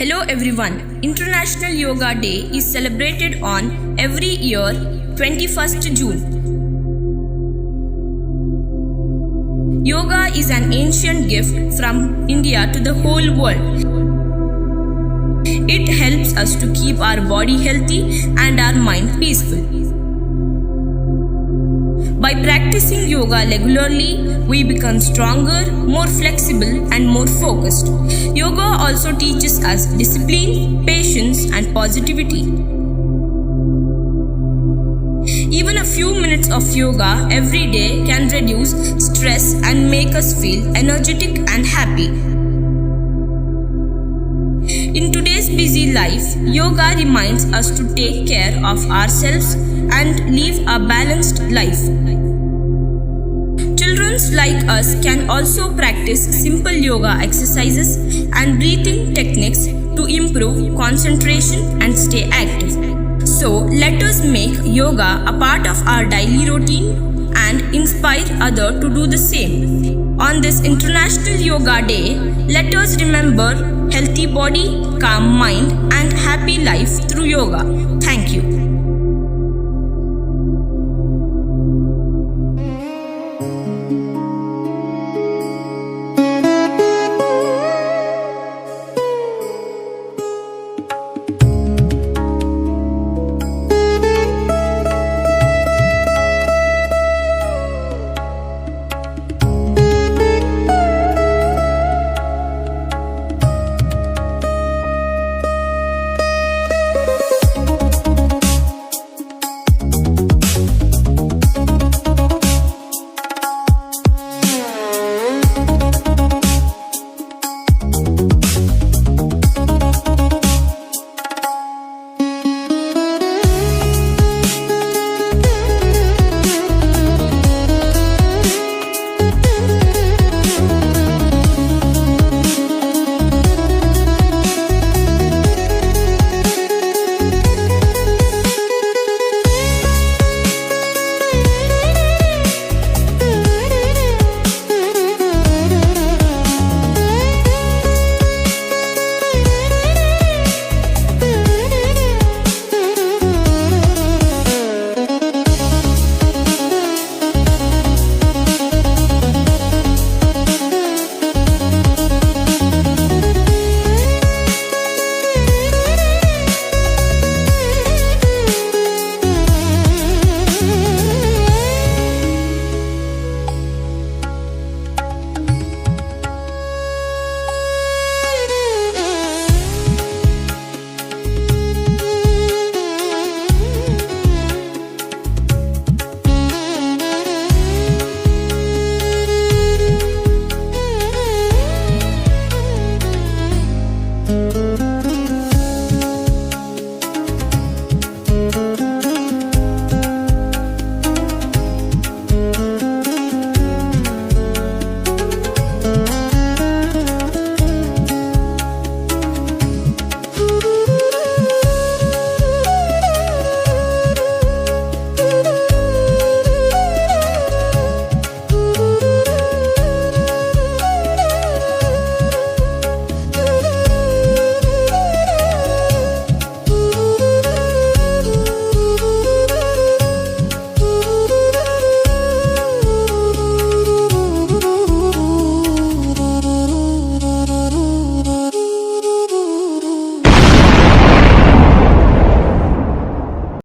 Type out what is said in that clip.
Hello everyone. International Yoga Day is celebrated on every year 21st June. Yoga is an ancient gift from India to the whole world. It helps us to keep our body healthy and our mind peaceful. By practicing yoga regularly, we become stronger, more flexible, and more focused. Yoga also teaches us discipline, patience, and positivity. Even a few minutes of yoga every day can reduce stress and make us feel energetic and happy. In today's busy life, yoga reminds us to take care of ourselves and live a balanced life. Children like us can also practice simple yoga exercises and breathing techniques to improve concentration and stay active. So, let us make yoga a part of our daily routine and inspire others to do the same. On this International Yoga Day, let us remember healthy body, calm mind, and happy life through yoga. Thank you.